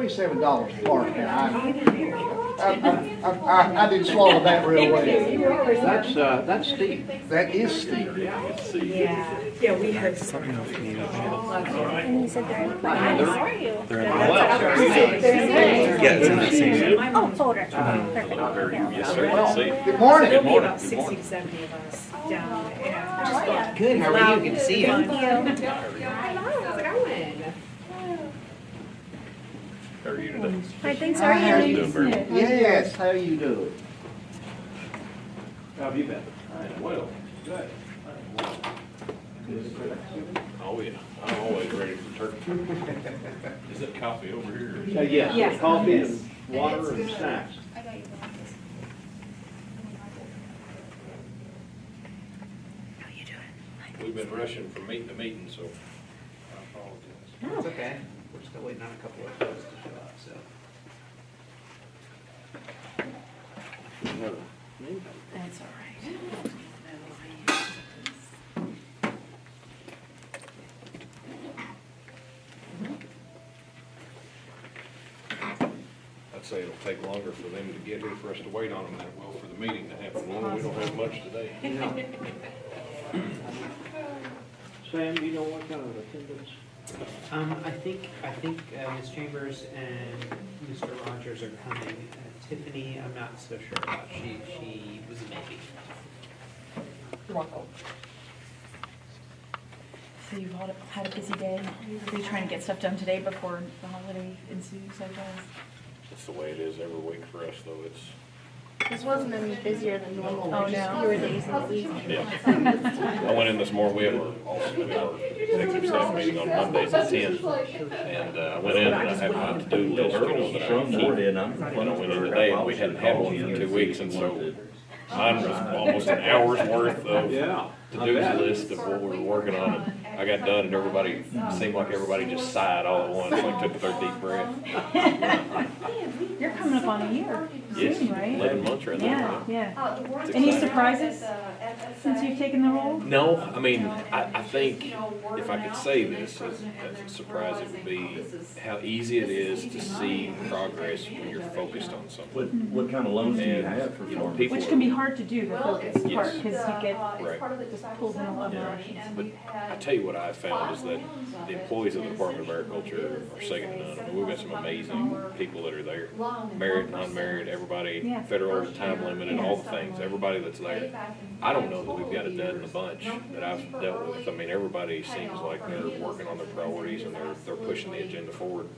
$27 a park. Now, I didn't swallow that real well. That's steep. That is steep. Yeah, we had some. And you said they're in They're in Yeah, it's in that same. Oh, folder. Perfect. Yeah. Yes, sir. Good morning. There'll be about 60 to 70 of us down there. Good, how are you? Good to see you. Thank you. How are you today? Hi, thanks. How are you? Doing very well. Yes, how you doing? How have you been? Well, Good. oh yeah, I'm always ready for turkey. Is that coffee over here? Yes, Yes. coffee and water and snacks. I got your glasses. How you doing? We've been rushing from meeting to meeting, so I apologize. It's okay. We're still waiting on a couple of folks to show up, so. That's all right. I'd say it'll take longer for them to get here for us to wait on them than it will for the meeting to happen. Well, we don't have much today. Sam, do you know what kind of attendance? I think Ms. Chambers and Mr. Rogers are coming. Tiffany, I'm not so sure about. She was a maybe. You're welcome. So you've had a busy day? Are you trying to get stuff done today before the holiday ensues, I guess? It's the way it is every week for us, though. It's, This wasn't any busier than normal. Oh, There's just no. fewer days in the week. yeah. I went in this morning, we have our executive staff meeting on Mondays at 10. And I went in and I have my to-do list, that I keep. And I went in today and we hadn't had one for 2 weeks, and so mine was almost an hour's worth of to-do list of what we were working on. And I got done and everybody, seemed like everybody just sighed all at once, like took their deep breath. You're coming up on a year Yes, soon, right? 11 months right now. Yeah, yeah. It's Any exciting. surprises since you've taken the role? No, I mean, I think if I could say this as a surprise, it would be how easy it is to see progress when you're focused on something. What kind of loans do you And, have for you know, farmers? people Which can be hard to do, the focus part, Yes. because you get Right. just pulled in a lot of directions. But I tell you what I found is that the employees of the Department of Agriculture are second to none. I mean, we've got some amazing people that are there, married, non-married, everybody, Yeah. federal, time limited, all the things, everybody that's there. I don't know that we've got a dud in the bunch that I've dealt with. I mean, everybody seems like they're working on their priorities and they're pushing the agenda forward.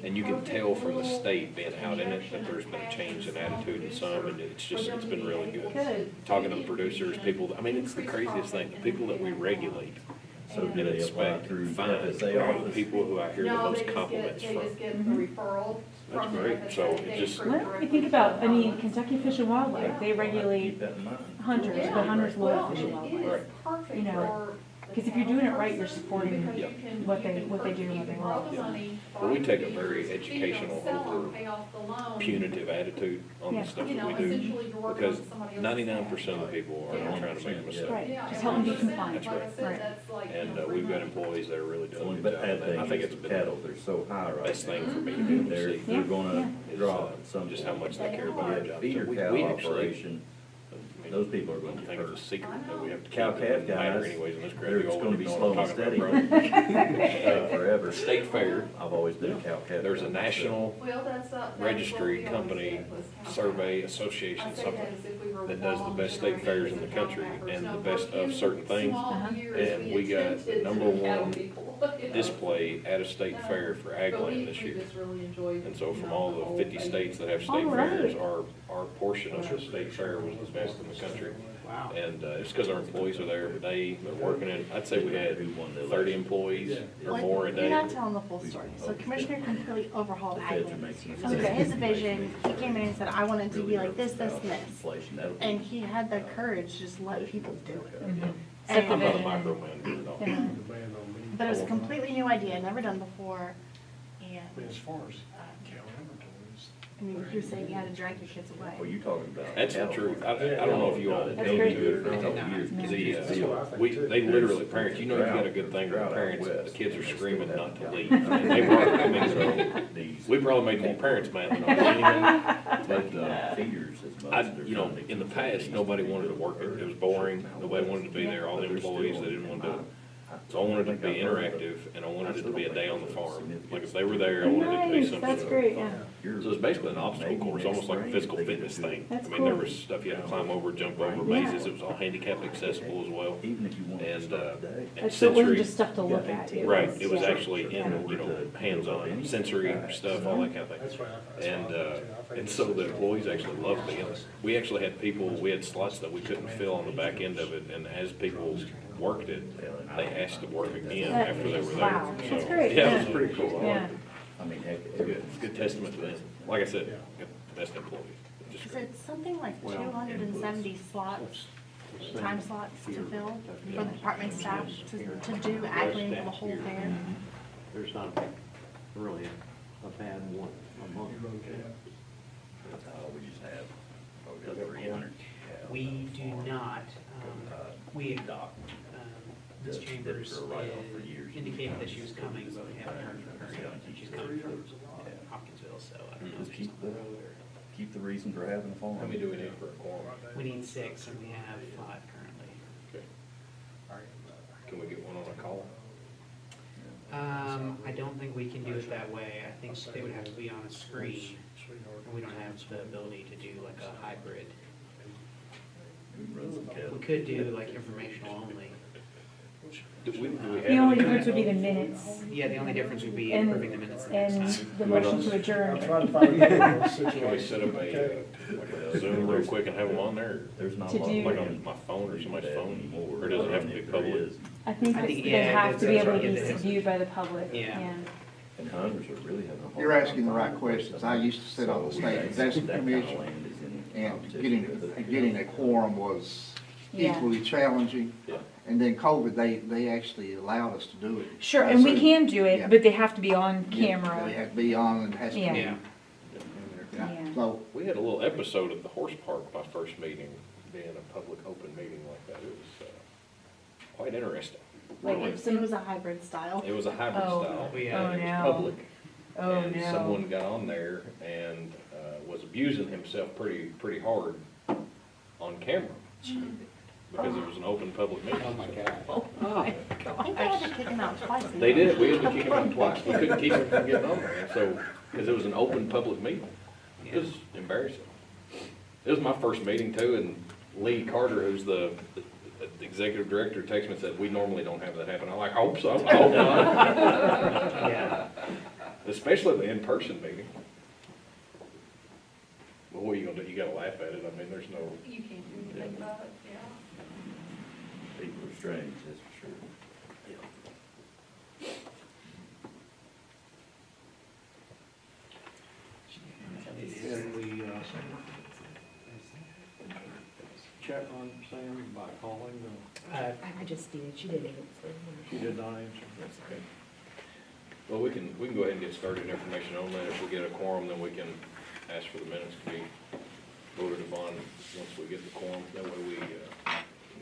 And you can tell from the state being out in it that there's been a change in attitude in some, and it's been really good. Good. Talking to the producers, people, I mean, it's the craziest thing, the people that we regulate So do and they apply inspect through and find FSA are the office? people who I hear the most compliments from. That's great, so it just, Well, you think about, I mean, Kentucky Fish and Wildlife, they regulate Keep that in mind. hunters, but hunters love fish and wildlife. right, You know, because if you're doing it right, you're supporting Yep. what they do and what they love. well, we take a very educational over punitive attitude on the Yeah. stuff that we do, because 99% of the people are not trying to make a mistake. Right, just help them be compliant. That's right. Right. And we've got employees that are really doing a Only good bad job, and I think thing it's is been cattle, they're so high the right best now. thing for me to be able to They're, see. they're gonna Yeah. drop at some Just point. how much they care about Yeah, their job. feeder So cow we actually, operation, I mean, those people are I gonna don't get think it's a hurt. secret that we have to keep Cow-calf it matter guys, anyways in this they're crazy just old. gonna be know what slow I'm and talking steady. about, bro. Forever. State fair, I've always been a cow-calf. there's a guy. national registry company, survey, association, something, that does the best state fairs in the country and the best of certain things. And we got the #1 display at a state fair for Agland this year. And so from all the 50 states that have state All right. fairs, our portion of the state fair was the best in the country. Wow. And it's because our employees are there every day, they're working in, I'd say we had 30 employees or Like, more a you're not day. telling the full story. So Commissioner completely overhauled The feds are Agland. making So his vision, he came in and said, I want it to be like this, this, and this. Inflation, that'll be- And he had the courage to just let people do it. Set the I'm not a vision. micromanager at all. Yeah. But it was a completely new idea, never done before, and As far as cow inventories, I mean, you're saying you had to drag your kids Well, away. you talking about. That's the truth. I don't know if you all That's maybe great. do it or For a not. couple years. They literally, parents, you know, you got a good thing with parents, the kids are screaming not to leave. And they were, I mean, so, we probably made more parents mad than anything. But, feeders as much. You know, in the past, nobody wanted to work it. It was boring. Nobody wanted to be there. All the employees, they didn't want to do it. So I wanted it to be interactive, and I wanted it to be a day on the farm. Like, if they were there, I wanted it to be Nice, something. that's great, yeah. So it's basically an obstacle course, almost like a physical fitness thing. That's I mean, there cool. was stuff you had to climb over, jump over, mazes. It was all handicap accessible as well. Even if you want to And, start today. and So it wasn't sensory, just stuff to look at. right, it was yeah. actually in, you know, hands-on, sensory stuff, all that kind of thing. And so the employees actually loved being, we actually had people, we had slots that we couldn't fill on the back end of it, and as people worked it, they asked to work again after they were there. Wow, So, that's great, Yeah, it yeah. was pretty cool. I Yeah. liked it. I mean, heck, It's good, it's a good testament to them. Like I said, got the best employees. Just Is great. it something like 270 slots, time slots to fill for the department staff to do admin for the whole fair? There's not really a bad one a month. we just have, we got 300. We do not, we, Ms. Did Chambers for a write-off for years. indicated that she was coming, but we haven't heard from her yet. She's coming from Hopkinsville, so I don't know if Just she's keep on the, the road or. keep the reason for having a farm. How many do we need for a quorum? We need 6 and we have 5 currently. Okay. Can we get one on a call? I don't think we can do it that way. I think they would have to be on a screen, and we don't have the ability to do like a hybrid. Run some cattle. We could do like informational only. Do we have The only any- difference would be the minutes Yeah, the only difference would be And- approving the minutes the and next time. the motion to adjourn. Can we set up a Zoom real quick and have them on there? There's not To a lot. do- of Like land on my phone or somebody's phone? anymore. Or does it have to be If there public? is. I think I that think, they yeah, have to be able to that's be right. viewed by the public, Yeah. yeah. And hunters are really having a hard. You're asking the time right with questions. that. I used to sit on the So state that investment kind of commission, land is in and competition. getting a quorum was Yeah. equally challenging. Yeah. And then COVID, they actually allowed us to do it. Sure, by and we Zoom. can do Yeah. it, but they have to be on Yeah, They camera. have to be on and it has to be. Yeah. Yeah. Yeah. Yeah. So, We had a little episode at the horse park, my first meeting, being a public open meeting like that. It was quite interesting. Like, it was a hybrid style. It was a hybrid Oh. style. We, Oh, and it no. was public. Oh, And no. someone got on there and was abusing himself pretty hard on camera. Because it was an open public meeting. Oh my God. I think they had to kick him out twice. They did, we had to kick him out twice. We couldn't keep him from getting on there. And so, because it was an open public meeting. It was embarrassing. It was my first meeting too, and Lee Carter, who's the executive director, texted me and said, we normally don't have that happen. I'm like, I hope so. I hope not. Yeah. Especially the in-person meeting. Well, what are you gonna do? You gotta laugh at it. I mean, there's no. You can't do anything about it, yeah. People are strange, that's for sure. Can we, check on Sam by calling? I just did, she did it. She did not answer. Okay. Well, we can go ahead and get started information on that. If we get a quorum, then we can ask for the minutes to be voted upon once we get the quorum. That way we can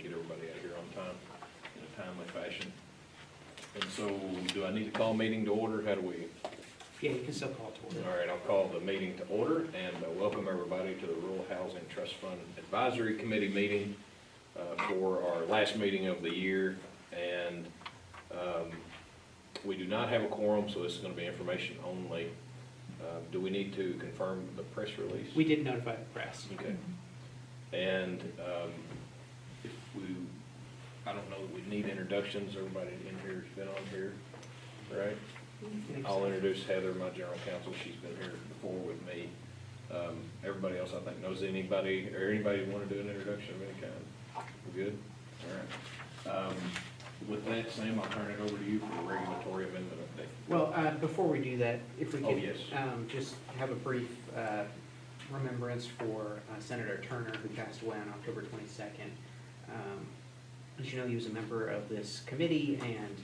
get everybody out here on time, in a timely fashion. And so, do I need to call meeting to order? How do we? Yeah, you can still call it to order. All right, I'll call the meeting to order and welcome everybody to the Rural Housing Trust Fund Advisory Committee meeting for our last meeting of the year. And we do not have a quorum, so this is going to be information only. Do we need to confirm the press release? We did notify the press. Okay. And if we, I don't know that we need introductions. Everybody in here has been on here, right? I'll introduce Heather, my general counsel. She's been here before with me. Everybody else, I think, knows anybody, or anybody want to do an introduction of any kind? We're good? All right. With that, Sam, I'll turn it over to you for the regulatory amendment update. Well, before we do that, if we Oh, could, yes. just have a brief, remembrance for Senator Turner, who passed away on October 22nd. As you know, he was a member of this committee and,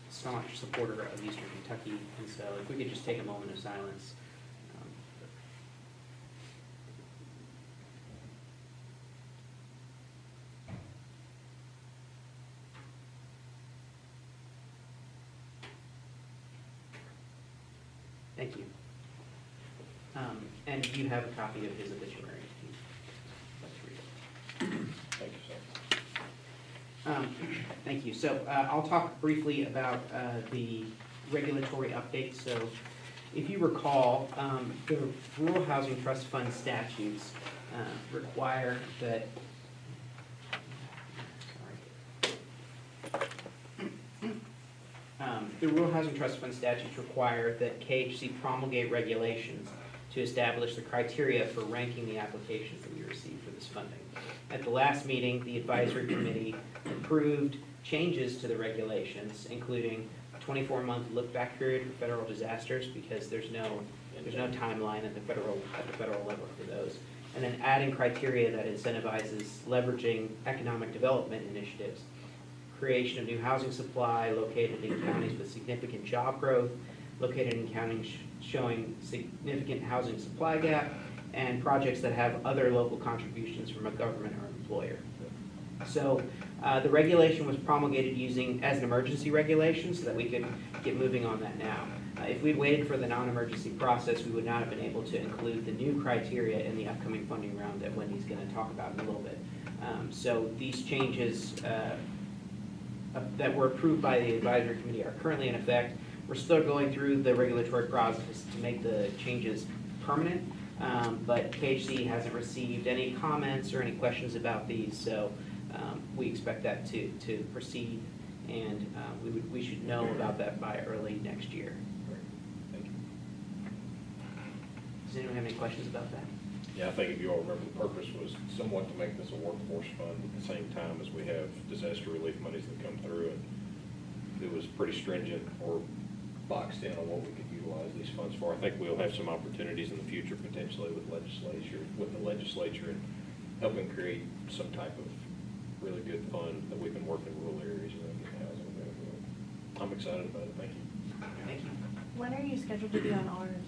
staunch supporter of Eastern Kentucky, and so if we could just take a moment of silence Thank you. And you have a copy of his obituary. Let's read it. Thank you, sir. Thank you. So I'll talk briefly about the regulatory updates. So if you recall, the Rural Housing Trust Fund statutes require that, the Rural Housing Trust Fund statutes require that KHC promulgate regulations to establish the criteria for ranking the applications that we receive for this funding. At the last meeting, the advisory committee approved changes to the regulations, including a 24-month look-back period for federal disasters, because there's no timeline at the federal level for those, and then adding criteria that incentivizes leveraging economic development initiatives, creation of new housing supply located in counties with significant job growth, located in counties showing significant housing supply gap, and projects that have other local contributions from a government or employer. So the regulation was promulgated as an emergency regulation so that we could get moving on that now. If we'd waited for the non-emergency process, we would not have been able to include the new criteria in the upcoming funding round that Wendy's going to talk about in a little bit. So these changes that were approved by the advisory committee are currently in effect. We're still going through the regulatory process to make the changes permanent, but KHC hasn't received any comments or any questions about these, so we expect that to proceed, and we should know about that by early next year. Thank you. Does anyone have any questions about that? Yeah, I think if you all remember, the purpose was somewhat to make this a workforce fund at the same time as we have disaster relief monies that come through, and it was pretty stringent or boxed in on what we could utilize these funds for. I think we'll have some opportunities in the future potentially with the legislature and helping create some type of really good fund that we can work in rural areas around getting housing available. I'm excited about it. Thank you. Thank you. When are you scheduled to be on ours?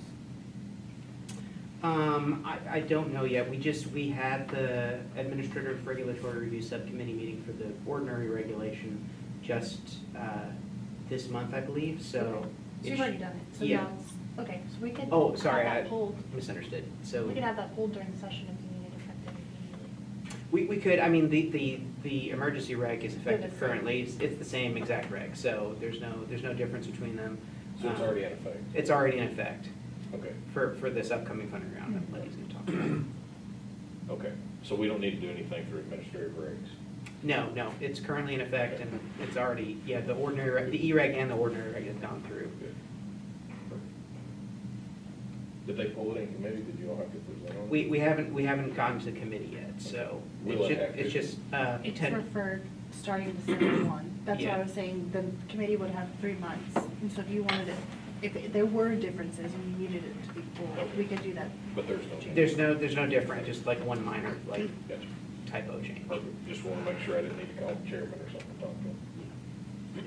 I don't know yet. We had the Administrative Regulatory Review Subcommittee meeting for the ordinary regulation just this month, I believe, so. So you've already done it? So Yeah. now it's- Okay, so we could. Oh, sorry, have I that pulled. misunderstood. So We could have that pulled during the session if you needed effective. if you needed. we could, I mean, the emergency reg is effective the same. currently. It's the same exact reg, so there's no difference between them. So it's already in effect? It's already in effect Okay. for this upcoming funding round that Letty's going to talk about. Okay. So we don't need to do anything through administrative regs? No, it's currently in effect, and it's already, yeah, the E-reg and the ordinary reg has gone through. Good. Did they pull it in committee? Did you all have to present on it? We haven't gotten to committee yet, so Will it have to? it's just, It's ten- referred starting December 1. That's why Yeah. I was saying the committee would have 3 months. And so if you wanted it, if there were differences and you needed it to be pulled, we could do that. But there's no change? there's no difference, just like one minor, like, Gotcha. typo change. Perfect. Just want to make sure I didn't need to call the chairman or something to talk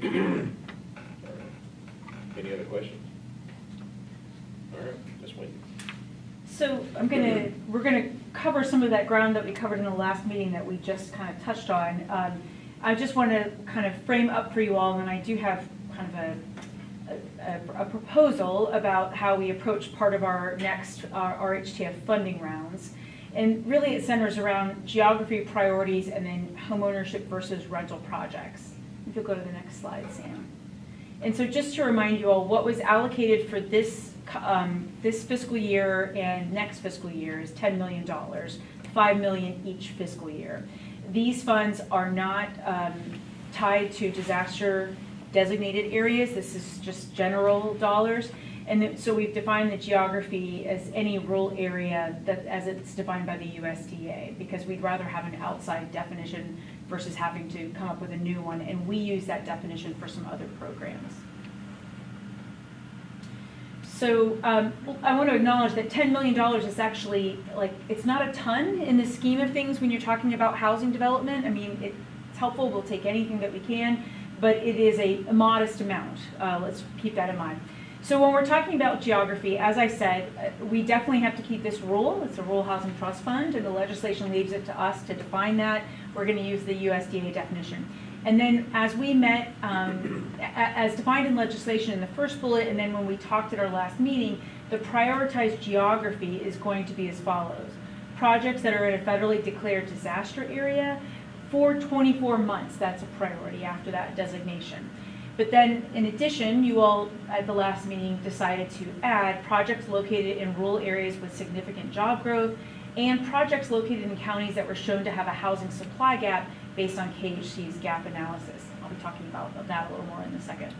to him. All right. Any other questions? All right, Ms. Wendy. So we're gonna cover some of that ground that we covered in the last meeting that we just kind of touched on. I just want to kind of frame up for you all, and I do have kind of a proposal about how we approach part of our next RHTF funding rounds. And really it centers around geography priorities and then homeownership versus rental projects. If you'll go to the next slide, Sam. And so just to remind you all, what was allocated for this fiscal year and next fiscal year is $10 million, $5 million each fiscal year. These funds are not tied to disaster designated areas. This is just general dollars. And so we've defined the geography as any rural area that, as it's defined by the USDA, because we'd rather have an outside definition versus having to come up with a new one. And we use that definition for some other programs. So I want to acknowledge that $10 million is actually, like, it's not a ton in the scheme of things when you're talking about housing development. I mean, it's helpful. We'll take anything that we can, but it is a modest amount. Let's keep that in mind. So when we're talking about geography, as I said, we definitely have to keep this rural. It's a Rural Housing Trust Fund, and the legislation leaves it to us to define that. We're going to use the USDA definition. And then as we met, as defined in legislation in the first bullet, and then when we talked at our last meeting, the prioritized geography is going to be as follows. Projects that are in a federally declared disaster area for 24 months, that's a priority after that designation. But then, in addition, you all at the last meeting decided to add projects located in rural areas with significant job growth and projects located in counties that were shown to have a housing supply gap based on KHC's gap analysis. I'll be talking about that a little more in a second.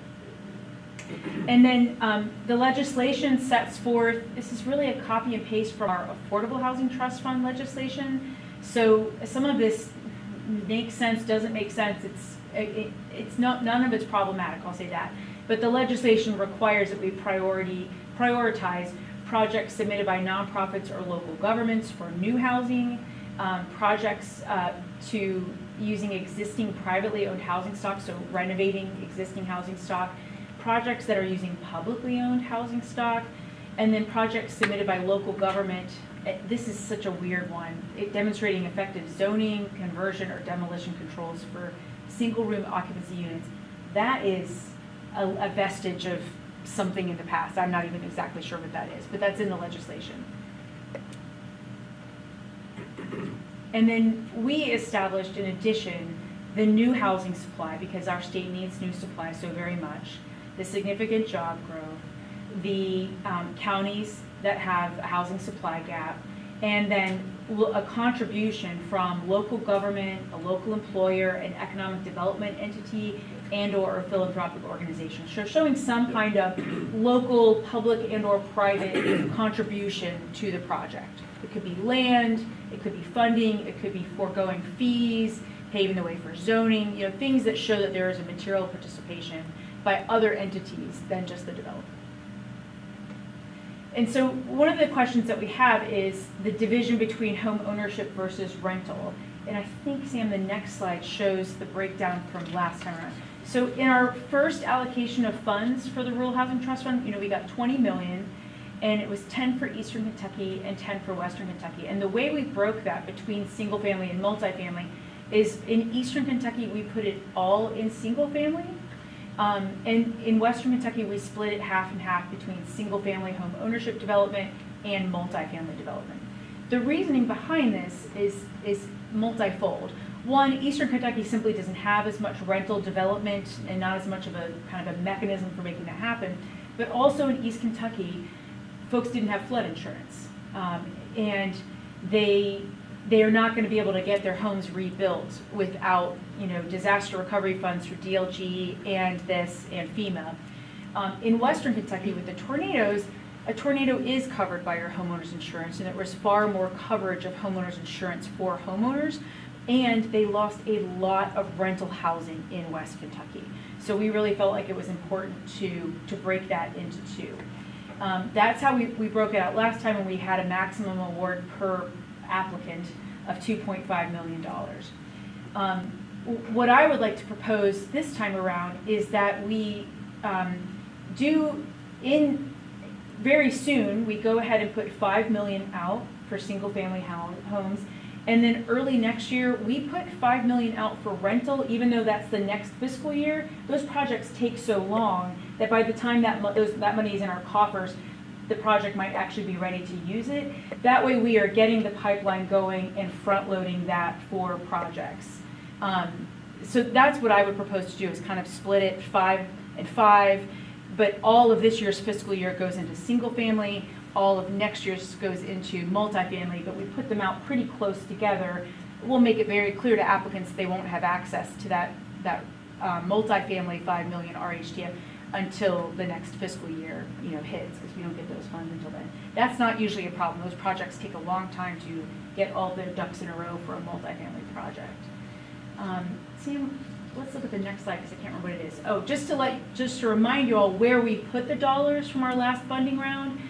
And then the legislation sets forth, this is really a copy and paste from our Affordable Housing Trust Fund legislation. So some of this makes sense, doesn't make sense. It's not, none of it's problematic, I'll say that. But the legislation requires that we prioritize projects submitted by nonprofits or local governments for new housing, projects to using existing privately owned housing stock, so renovating existing housing stock, projects that are using publicly owned housing stock, and then projects submitted by local government. This is such a weird one. Demonstrating effective zoning, conversion, or demolition controls for single-room occupancy units. That is a vestige of something in the past. I'm not even exactly sure what that is, but that's in the legislation. And then we established, in addition, the new housing supply, because our state needs new supply so very much, the significant job growth, the counties that have a housing supply gap, and then a contribution from local government, a local employer, an economic development entity, and or a philanthropic organization. So showing some kind of local, public, and or private contribution to the project. It could be land, it could be funding, it could be foregoing fees, paving the way for zoning, things that show that there is a material participation by other entities than just the developer. And so one of the questions that we have is the division between home ownership versus rental. And I think, Sam, the next slide shows the breakdown from last time around. So in our first allocation of funds for the Rural Housing Trust Fund, we got 20 million, and it was 10 for Eastern Kentucky and 10 for Western Kentucky. And the way we broke that between single family and multifamily is in Eastern Kentucky, we put it all in single family. And in Western Kentucky, we split it half and half between single-family home ownership development and multifamily development. The reasoning behind this is multifold. One, Eastern Kentucky simply doesn't have as much rental development and not as much of a kind of a mechanism for making that happen. But also in East Kentucky, folks didn't have flood insurance, and they are not going to be able to get their homes rebuilt without, disaster recovery funds through DLG and this and FEMA. In Western Kentucky with the tornadoes, a tornado is covered by your homeowner's insurance, and there was far more coverage of homeowners insurance for homeowners, and they lost a lot of rental housing in West Kentucky. So we really felt like it was important to break that into two. That's how we broke it out last time, when we had a maximum award per applicant of $2.5 million. What I would like to propose this time around is that we very soon, we go ahead and put $5 million out for single-family homes, and then early next year, we put $5 million out for rental, even though that's the next fiscal year. Those projects take so long that by the time that money is in our coffers, the project might actually be ready to use it. That way we are getting the pipeline going and front-loading that for projects. So that's what I would propose to do, is kind of split it 5 and 5, but all of this year's fiscal year goes into single family, all of next year's goes into multifamily, but we put them out pretty close together. We'll make it very clear to applicants they won't have access to that multifamily $5 million RHTF until the next fiscal year hits, because we don't get those funds until then. That's not usually a problem. Those projects take a long time to get all their ducks in a row for a multifamily project. Sam, let's look at the next slide, because I can't remember what it is. Oh, just to remind you all where we put the dollars from our last funding round.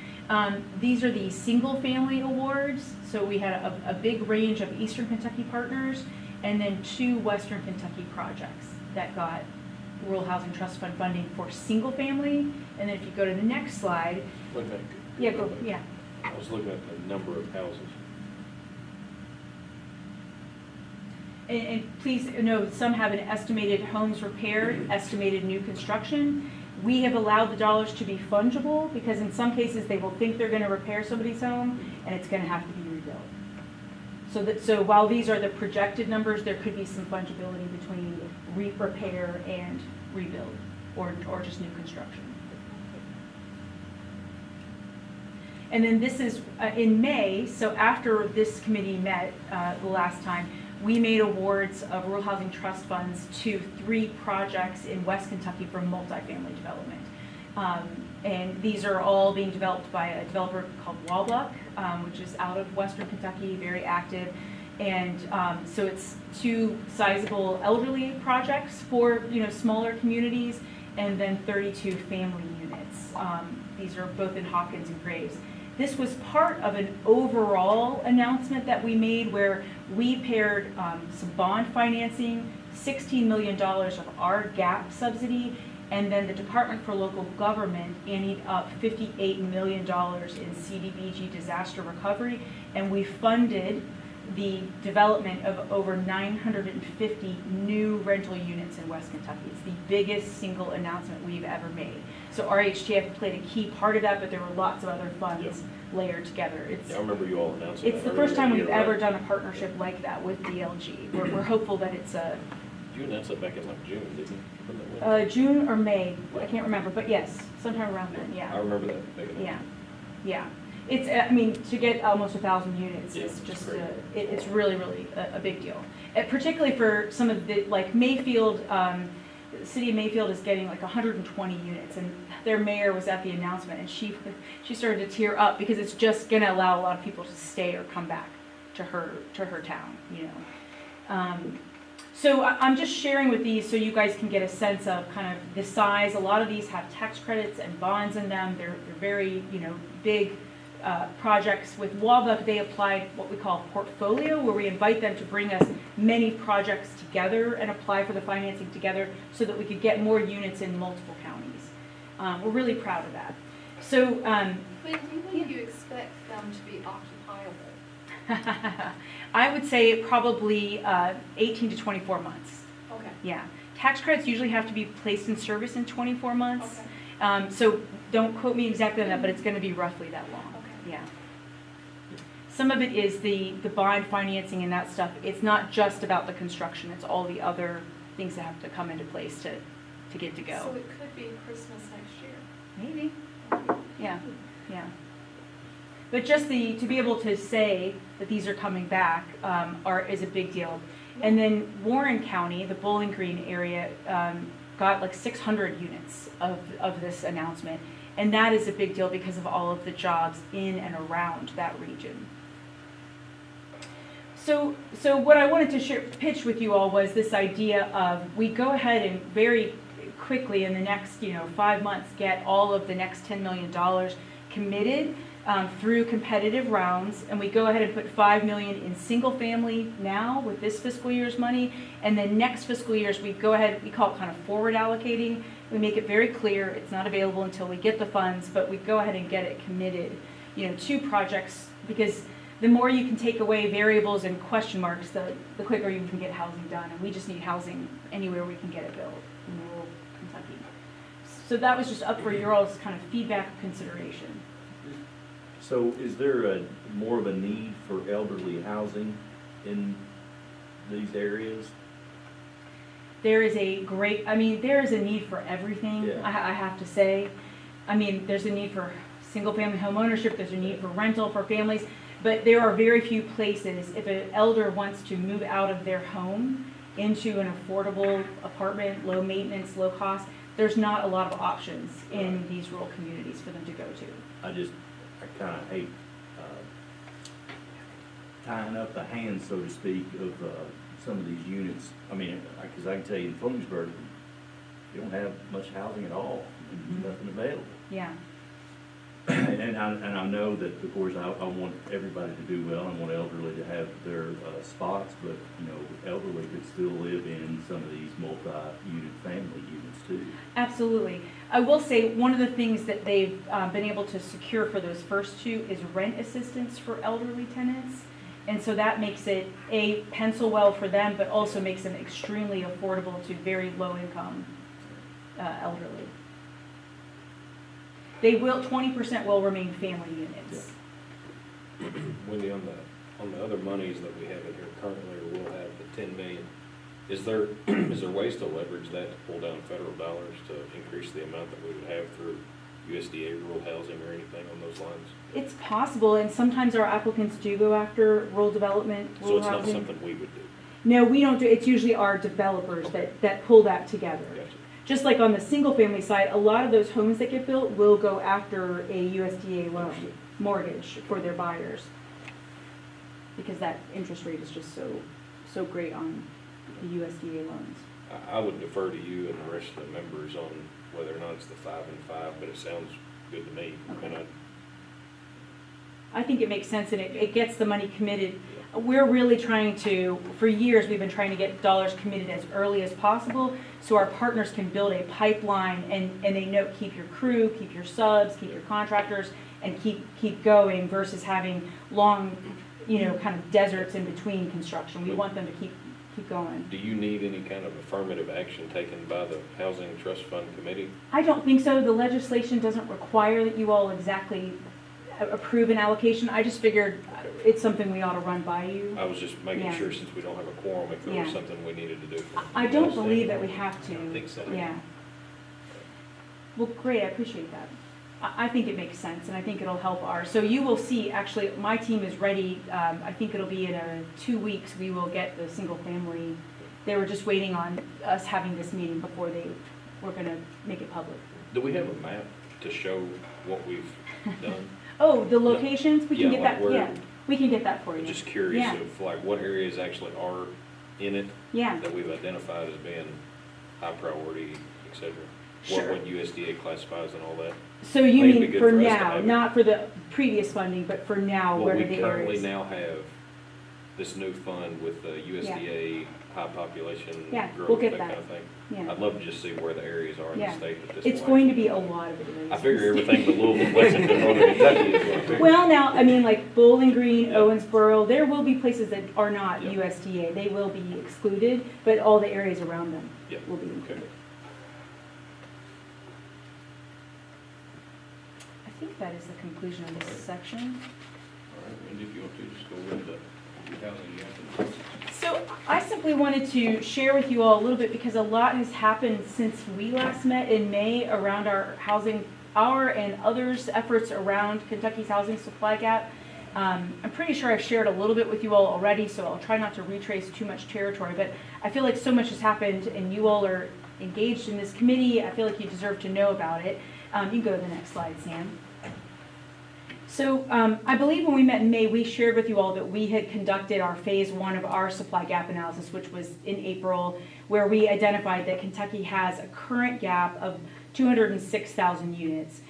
These are the single family awards. So we had a big range of Eastern Kentucky partners, and then 2 Western Kentucky projects that got Rural Housing Trust Fund funding for single family. And then if you go to the next slide. Okay. Yeah. I was looking at the number of houses. and please note, some have an estimated homes repaired, estimated new construction. We have allowed the dollars to be fungible because in some cases they will think they're going to repair somebody's home and it's going to have to be rebuilt. So while these are the projected numbers, there could be some fungibility between repair and rebuild or just new construction. And then this is in May, so after this committee met the last time, we made awards of Rural Housing Trust funds to 3 projects in West Kentucky for multifamily development. And these are all being developed by a developer called Wallbuck, which is out of Western Kentucky, very active. And so it's 2 sizable elderly projects for smaller communities, and then 32 family units. These are both in Hawkins and Graves. This was part of an overall announcement that we made where we paired some bond financing, $16 million of our GAP subsidy, and then the Department for Local Government ended up $58 million in CDBG disaster recovery, and we funded the development of over 950 new rental units in West Kentucky. It's the biggest single announcement we've ever made. So RHTF played a key part of that, but there were lots of other funds layered together. Yeah, I remember you all announcing that. It's the earlier first time in the we've year, ever right? done a partnership like that with DLG. We're hopeful that it's a You announced that back in like June, didn't you? June or May, I can't remember, but yes, sometime around then, I yeah. remember that back in the. Yeah. It's, I mean, to get almost 1,000 units Yeah, is it's just, great. it's really, really a big deal. Particularly for some of the, like Mayfield, the city of Mayfield is getting like 120 units, and their mayor was at the announcement, and she started to tear up because it's just going to allow a lot of people to stay or come back to her town, So I'm just sharing with these so you guys can get a sense of kind of the size. A lot of these have tax credits and bonds in them. They're very, big projects. With Wallbuck, they applied what we call portfolio, where we invite them to bring us many projects together and apply for the financing together so that we could get more units in multiple counties. We're really proud of that. So When do you expect them to be occupiable? I would say probably 18 to 24 months. Okay. Yeah. Tax credits usually have to be placed in service in 24 months. Okay. So don't quote me exactly on that, but it's going to be roughly that long. Okay. Yeah. Some of it is the bond financing and that stuff. It's not just about the construction. It's all the other things that have to come into place to get to go. So it could be Christmas next year. Maybe. Yeah. Yeah. But just to be able to say that these are coming back is a big deal. And then Warren County, the Bowling Green area, got like 600 units of this announcement. And that is a big deal because of all of the jobs in and around that region. So what I wanted to pitch with you all was this idea of we go ahead and very quickly in the next 5 months get all of the next $10 million committed through competitive rounds, and we go ahead and put $5 million in single family now with this fiscal year's money, and then next fiscal year's we go ahead, we call it kind of forward allocating. We make it very clear it's not available until we get the funds, but we go ahead and get it committed, to projects, because the more you can take away variables and question marks, the quicker you can get housing done, and we just need housing anywhere we can get it built in rural Kentucky. So that was just up for your all's kind of feedback consideration. So is there more of a need for elderly housing in these areas? There is there is a need for everything, Yeah. I have to say. I mean, there's a need for single-family home ownership, there's a need for rental for families, but there are very few places, if an elder wants to move out of their home into an affordable apartment, low maintenance, low cost, there's not a lot of options in these rural communities for them to go to. I kind of hate tying up the hands, so to speak, of some of these units. I mean, because I can tell you in Flemingsburg, you don't have much housing at all. There's nothing available. Yeah. And I know that, of course, I want everybody to do well. I want elderly to have their spots, but, elderly could still live in some of these multi-unit family units too. Absolutely. I will say one of the things that they've been able to secure for those first 2 is rent assistance for elderly tenants. And so that makes it a pencil well for them, but also makes them extremely affordable to very low income elderly. They will, 20% will remain family units. Wendy, on the other monies that we have in here currently, or will have the 10 million, is there ways to leverage that to pull down federal dollars to increase the amount that we would have through USDA rural housing or anything on those lines? It's possible, and sometimes our applicants do go after rural development, So rural it's not housing. something we would do? No, we don't do, it's usually our developers that pull that together. Gotcha. Just like on the single family side, a lot of those homes that get built will go after a USDA loan, Understood. mortgage for their buyers. Because that interest rate is just so great on the USDA loans. I would defer to you and the rest of the members on whether or not it's the 5 and 5, but it sounds good to me. Okay. And I think it makes sense, and it gets the money committed. We're really trying to, for years, we've been trying to get dollars committed as early as possible so our partners can build a pipeline and they know, keep your crew, keep your subs, keep your contractors, and keep going versus having long, kind of deserts in between construction. We want them to keep going. do you need any kind of affirmative action taken by the Housing Trust Fund Committee? I don't think so. The legislation doesn't require that you all exactly approve an allocation. I just figured it's something we ought to run by you. I was just making Yeah. sure, since we don't have a quorum, if there was Yeah. something we needed to do. from I don't y'all's believe that we standpoint. have to. I don't think so. Yeah. Well, great, I appreciate that. I think it makes sense, and I think it'll help ours. So you will see, actually, my team is ready. I think it'll be in 2 weeks, we will get the single family. They were just waiting on us having this meeting before they were gonna make it public. Do we have a map to show what we've done? Oh, the locations, we can Yeah, get like that, where- yeah, we can get that for you. I'm just curious Yeah. of like what areas actually are in it Yeah, that we've identified as being high priority, et cetera. Sure. What USDA classifies and all that. so you Think it'd be mean good for for us to now, have it. not for the previous funding, but for now, What where are we the currently areas? now have, this new fund with the USDA high population Yeah, we'll growth, get that that. kind of thing. Yeah, I'd love to just see where the areas are in the Yeah. state that this. it's will going to actually be a lot of areas. I figure everything but Louisville, Lexington, Northern Kentucky is what I figure. Well, now, I mean, like Bowling Green, Yeah. Owensboro, there will be places that are not Yeah. USDA. They will be excluded, but all the areas around them Yeah. will be Okay. included. I think that is the conclusion of this section. All right, Randy, if you want to, just go with the housing gap. So I simply wanted to share with you all a little bit because a lot has happened since we last met in May around our housing, our and others' efforts around Kentucky's housing supply gap. I'm pretty sure I've shared a little bit with you all already, so I'll try not to retrace too much territory, but I feel like so much has happened and you all are engaged in this committee. I feel like you deserve to know about it. You can go to the next slide, Sam. So I believe when we met in May, we shared with you all that we had conducted our phase 1 of our supply gap analysis, which was in April, where we identified that Kentucky has a current gap of 206,000 units.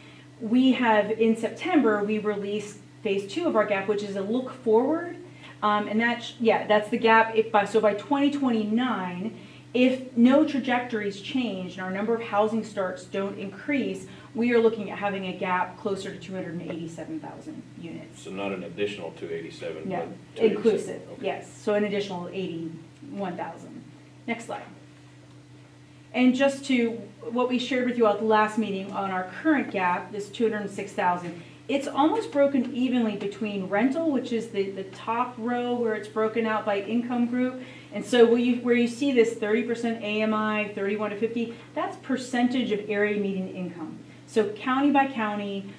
We have, in September, we released phase 2 of our gap, which is a look forward. And that's the gap. So by 2029, if no trajectories change and our number of housing starts don't increase, we are looking at having a gap closer to 287,000 units. So not an additional 287, No, but 287. inclusive, Okay. yes. So an additional 81,000. Next slide. And just to what we shared with you at the last meeting on our current gap, this 206,000, it's almost broken evenly between rental, which is the top row where it's broken out by income group. And so where you see this 30% AMI, 31 to 50, that's percentage of area median income. So county by county,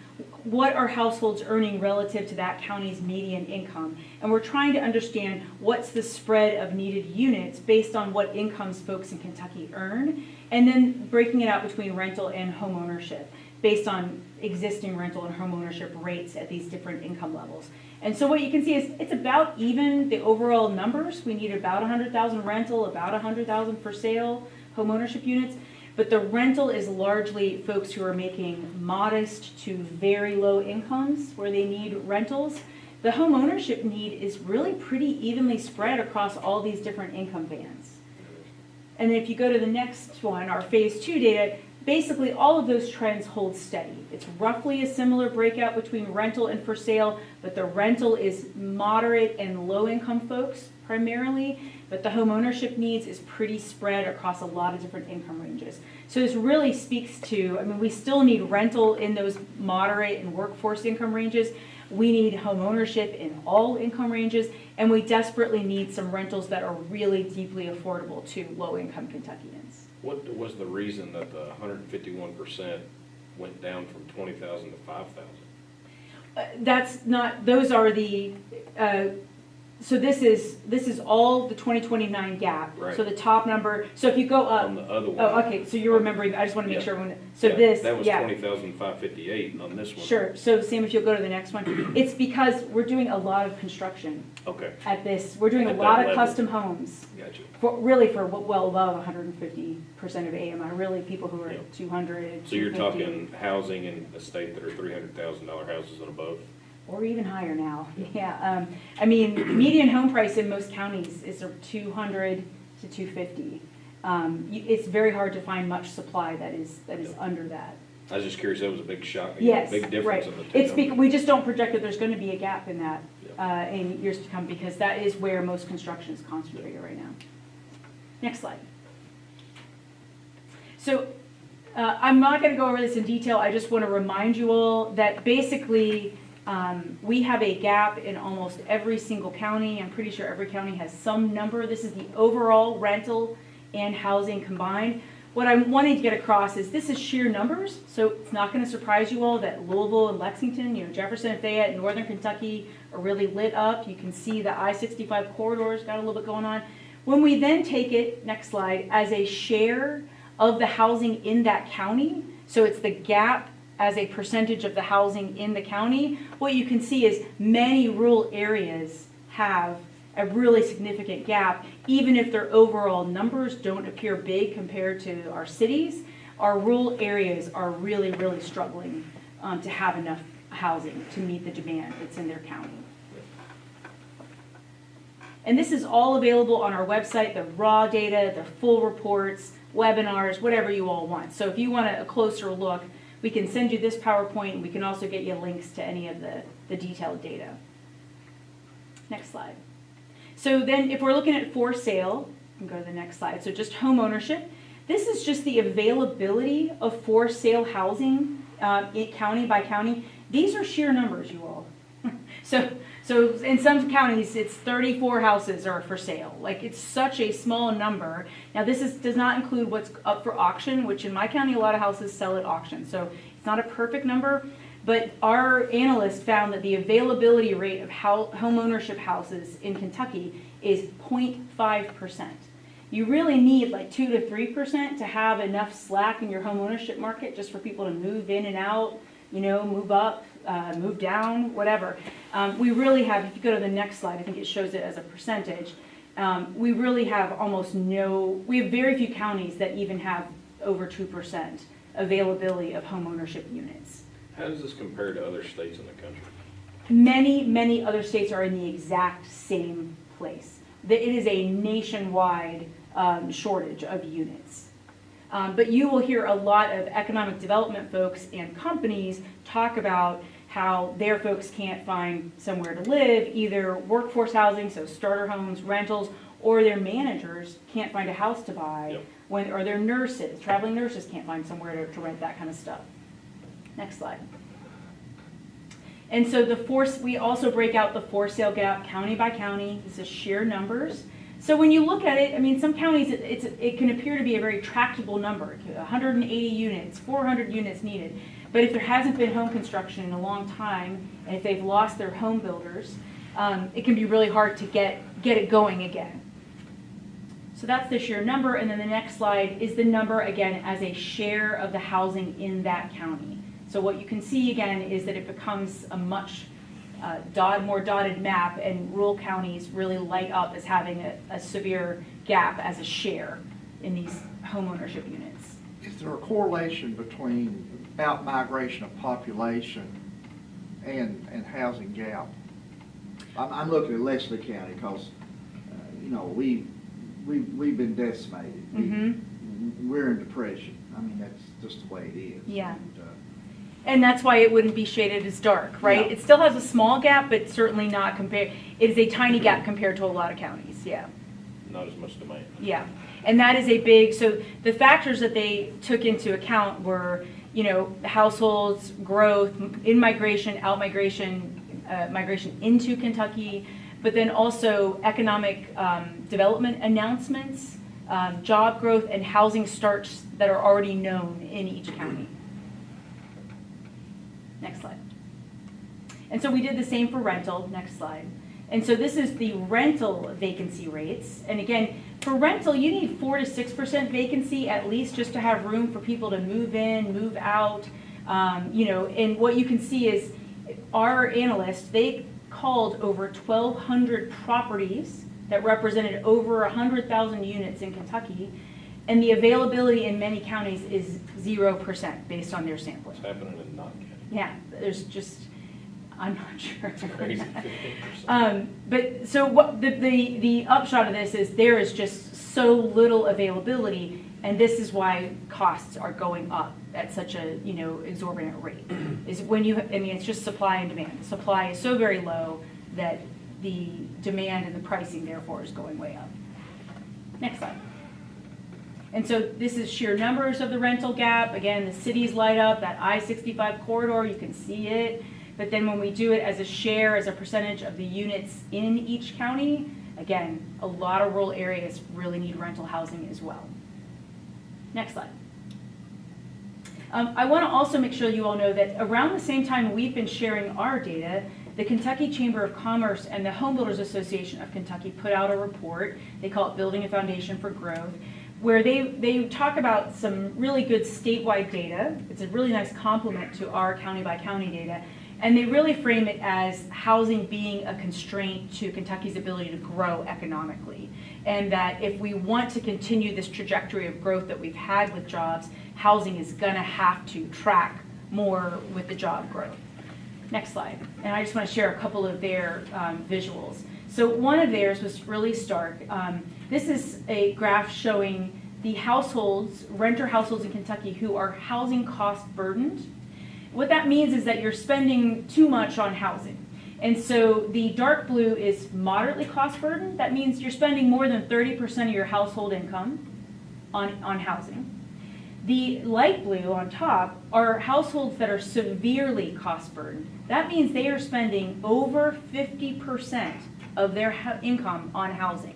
what are households earning relative to that county's median income? And we're trying to understand what's the spread of needed units based on what incomes folks in Kentucky earn, and then breaking it out between rental and home ownership based on existing rental and home ownership rates at these different income levels. And so what you can see is it's about even the overall numbers. We need about 100,000 rental, about 100,000 for sale home ownership units. But the rental is largely folks who are making modest to very low incomes where they need rentals. The home ownership need is really pretty evenly spread across all these different income bands. And then if you go to the next one, our phase 2 data, basically all of those trends hold steady. It's roughly a similar breakout between rental and for sale, but the rental is moderate and low income folks primarily, but the home ownership needs is pretty spread across a lot of different income ranges. So this really speaks to, I mean, we still need rental in those moderate and workforce income ranges. We need home ownership in all income ranges, and we desperately need some rentals that are really deeply affordable to low-income Kentuckians. What was the reason that the 151% went down from 20,000 to 5,000? That's not, those are the, so this is all the 2029 gap. Right. So the top number, so if you go up. On the other one. Oh, okay, so you're remembering, I just want to make Yeah. sure, so Yeah, this, That was yeah. 20,558, and on this one. Sure, so Sam, if you'll go to the next one, it's because we're doing a lot of construction Okay, at this, we're doing a At that lot of level. custom homes. gotcha. Really for well above 150% of AMI, really people who are Yeah. at 200, So you're 250, talking housing in a state that are $300,000 houses and above? or even higher now. Yeah, I mean, median home price in most counties is 200 to 250. It's very hard to find much supply that is under that. I was just curious, that was a big shock, Yes, big difference right. in the two It's numbers. we just don't project that there's going to be a gap in that in years to come, because that is where most construction is concentrated right now. Next slide. So I'm not going to go over this in detail. I just want to remind you all that basically we have a gap in almost every single county. I'm pretty sure every county has some number. This is the overall rental and housing combined. What I'm wanting to get across is this is sheer numbers, so it's not going to surprise you all that Louisville and Lexington, Jefferson and Fayette and Northern Kentucky are really lit up. You can see the I-65 corridors got a little bit going on. When we then take it, next slide, as a share of the housing in that county, so it's the gap as a percentage of the housing in the county, what you can see is many rural areas have a really significant gap, even if their overall numbers don't appear big compared to our cities. Our rural areas are really, really struggling to have enough housing to meet the demand that's in their county. And this is all available on our website, the raw data, the full reports, webinars, whatever you all want. So if you want a closer look, we can send you this PowerPoint, and we can also get you links to any of the detailed data. Next slide. So then if we're looking at for sale, we can go to the next slide. So just home ownership. This is just the availability of for sale housing county by county. These are sheer numbers, you all. So in some counties, it's 34 houses are for sale. Like, it's such a small number. Now this does not include what's up for auction, which in my county, a lot of houses sell at auction. So it's not a perfect number, but our analysts found that the availability rate of home ownership houses in Kentucky is 0.5%. You really need like 2 to 3% to have enough slack in your home ownership market just for people to move in and out, move up, move down, whatever. We really have, if you go to the next slide, I think it shows it as a percentage. We really have we have very few counties that even have over 2% availability of home ownership units. How does this compare to other states in the country? Many, many other states are in the exact same place. It is a nationwide shortage of units. But you will hear a lot of economic development folks and companies talk about how their folks can't find somewhere to live, either workforce housing, so starter homes, rentals, or their managers can't find a house to buy, or their nurses, traveling nurses can't find somewhere to rent that kind of stuff. Next slide. And so we also break out the for sale gap county by county. This is sheer numbers. So when you look at it, I mean, some counties, it can appear to be a very tractable number, 180 units, 400 units needed. But if there hasn't been home construction in a long time, and if they've lost their home builders, it can be really hard to get it going again. So that's the sheer number, and then the next slide is the number, again, as a share of the housing in that county. So what you can see, again, is that it becomes a much more dotted map, and rural counties really light up as having a severe gap as a share in these home ownership units. Is there a correlation between out-migration of population and housing gap? I'm looking at Leslie County because, we've been decimated. Mm-hmm. we're in depression. I mean, that's just the way it is. Yeah. And, And that's why it wouldn't be shaded as dark, right? Yeah. It still has a small gap, but certainly not compared, it is a tiny gap compared to a lot of counties, yeah. Not as much demand. Yeah, and that is a big, so the factors that they took into account were, you know, households, growth, in-migration, out-migration, migration into Kentucky, but then also economic development announcements, job growth, and housing starts that are already known in each county. Next slide. And so we did the same for rental. Next slide. And so this is the rental vacancy rates. And again, for rental, you need 4 to 6% vacancy at least just to have room for people to move in, move out. You know, and what you can see is our analysts, they called over 1,200 properties that represented over 100,000 units in Kentucky. And the availability in many counties is 0% based on their sampling. It's happening in Knott County. Yeah, there's just, I'm not sure. Crazy, 15%. But so what the upshot of this is there is just so little availability, and this is why costs are going up at such a, you know, exorbitant rate. Is when you, I mean, it's just supply and demand. The supply is so very low that the demand and the pricing therefore is going way up. Next slide. And so this is sheer numbers of the rental gap. Again, the cities light up, that I-65 corridor, you can see it. But then when we do it as a share, as a percentage of the units in each county, again, a lot of rural areas really need rental housing as well. Next slide. I want to also make sure you all know that around the same time we've been sharing our data, the Kentucky Chamber of Commerce and the Home Builders Association of Kentucky put out a report. They call it Building a Foundation for Growth, where they talk about some really good statewide data. It's a really nice complement to our county by county data. And they really frame it as housing being a constraint to Kentucky's ability to grow economically. And that if we want to continue this trajectory of growth that we've had with jobs, housing is gonna have to track more with the job growth. Next slide. And I just want to share a couple of their visuals. So one of theirs was really stark. This is a graph showing the households, renter households in Kentucky who are housing cost burdened. What that means is that you're spending too much on housing. And so the dark blue is moderately cost burdened. That means you're spending more than 30% of your household income on housing. The light blue on top are households that are severely cost burdened. That means they are spending over 50% of their income on housing.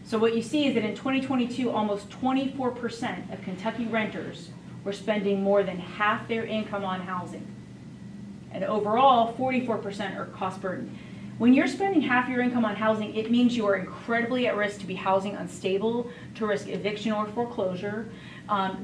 So what you see is that in 2022, almost 24% of Kentucky renters were spending more than half their income on housing. And overall, 44% are cost burdened. When you're spending half your income on housing, it means you are incredibly at risk to be housing unstable, to risk eviction or foreclosure,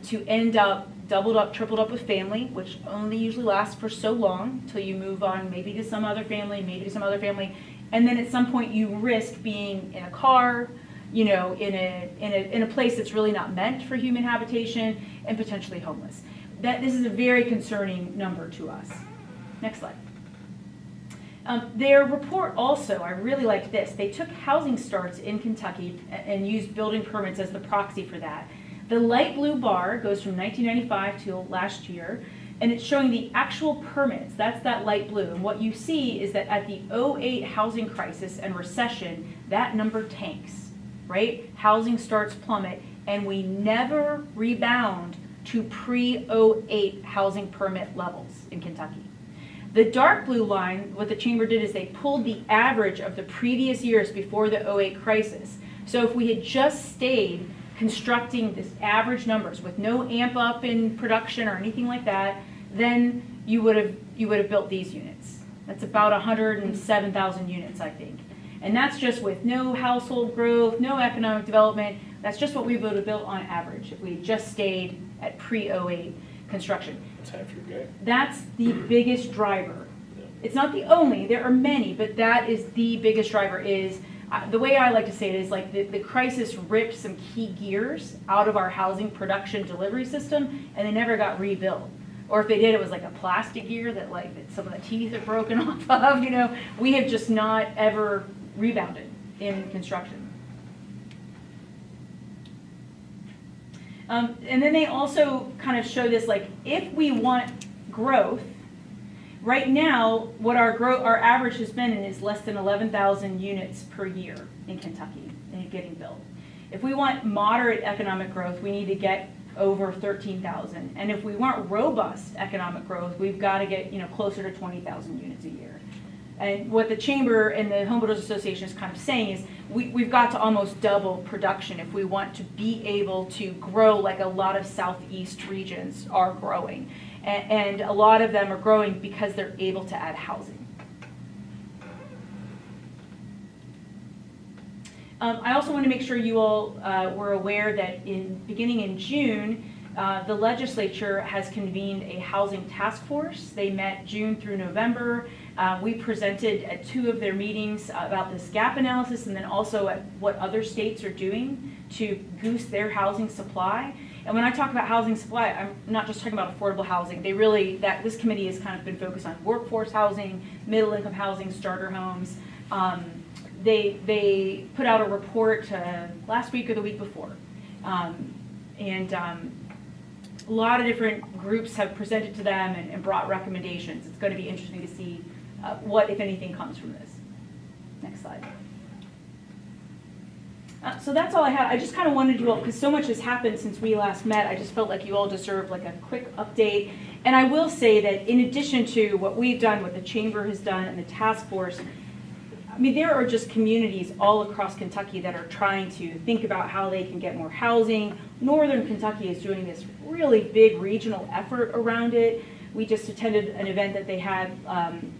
to end up doubled up, tripled up with family, which only usually lasts for so long until you move on maybe to some other family, maybe to some other family. And then at some point you risk being in a car, you know, in a place that's really not meant for human habitation, and potentially homeless. This is a very concerning number to us. Next slide. Their report also, I really like this. They took housing starts in Kentucky and used building permits as the proxy for that. The light blue bar goes from 1995 to last year, and it's showing the actual permits. That's that light blue. And what you see is that at the 2008 housing crisis and recession, that number tanks, right? Housing starts plummet, and we never rebound to pre-2008 housing permit levels in Kentucky. The dark blue line, what the chamber did is they pulled the average of the previous years before the 2008 crisis. So if we had just stayed constructing this average numbers with no amp up in production or anything like that, then you would have built these units. That's about 107,000 units, I think. And that's just with no household growth, no economic development. That's just what we would have built on average if we had just stayed at pre-2008 construction. That's half your game. That's the biggest driver. It's not the only, there are many, but that is the biggest driver. Is the way I like to say it is like the crisis ripped some key gears out of our housing production delivery system, and they never got rebuilt. Or if they did, it was like a plastic gear that some of the teeth are broken off of. You know, we have just not ever rebounded in construction. And then they also kind of show this, like, if we want growth, right now, what our average has been is less than 11,000 units per year in Kentucky and getting built. If we want moderate economic growth, we need to get over 13,000. And if we want robust economic growth, we've got to get, closer to 20,000 units a year. And what the Chamber and the Home Builders Association is kind of saying is we've got to almost double production if we want to be able to grow like a lot of Southeast regions are growing. And a lot of them are growing because they're able to add housing. I also want to make sure you all were aware that beginning in June, the legislature has convened a housing task force. They met June through November. We presented at 2 of their meetings about this gap analysis and then also at what other states are doing to boost their housing supply. And when I talk about housing supply, I'm not just talking about affordable housing. This committee has kind of been focused on workforce housing, middle income housing, starter homes. They put out a report last week or the week before. A lot of different groups have presented to them and brought recommendations. It's going to be interesting to see what, if anything, comes from this. Next slide. So that's all I had. I just kind of wanted you all, because so much has happened since we last met, I just felt like you all deserve like a quick update. And I will say that in addition to what we've done, what the Chamber has done, and the task force, I mean, there are just communities all across Kentucky that are trying to think about how they can get more housing. Northern Kentucky is doing this really big regional effort around it. We just attended an event that they had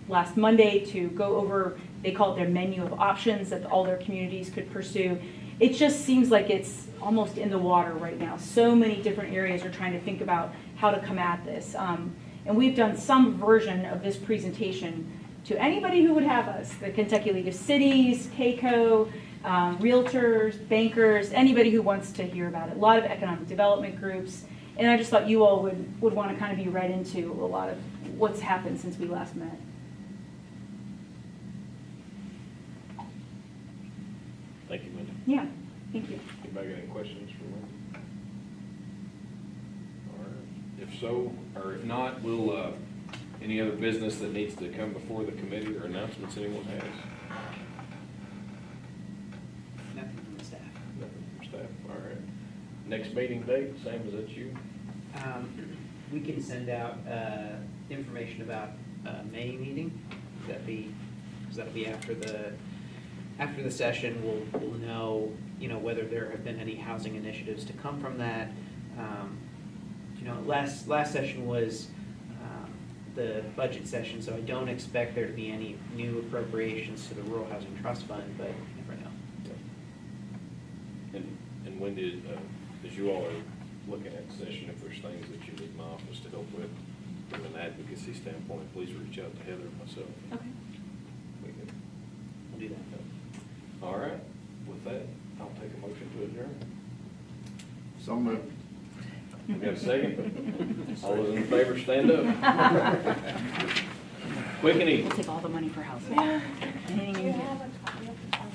last Monday to go over, they call it their menu of options that all their communities could pursue. It just seems like it's almost in the water right now. So many different areas are trying to think about how to come at this. And we've done some version of this presentation to anybody who would have us, the Kentucky League of Cities, KCO, realtors, bankers, anybody who wants to hear about it. A lot of economic development groups. And I just thought you all would want to kind of be read into a lot of what's happened since we last met. Thank you, Wendy. Yeah, thank you. Anybody got any questions for Wendy? All right. If so, or if not, we'll, any other business that needs to come before the committee or announcements anyone has? Nothing from the staff. Nothing from staff, all right. Next meeting date, same as it's you? We can send out information about May meeting. That'll be after the session. We'll know, whether there have been any housing initiatives to come from that. Last session was the budget session, so I don't expect there to be any new appropriations to the Rural Housing Trust Fund, but you never know. And when did, as you all are looking at the session, if there's things that you need my office to help with from an advocacy standpoint, please reach out to Heather or myself. Okay. We'll do that. All right, with that, I'll take a motion to adjourn. So moved. We got a second? All those in favor, stand up. Quick and easy. We'll take all the money for housing. Anything you can get.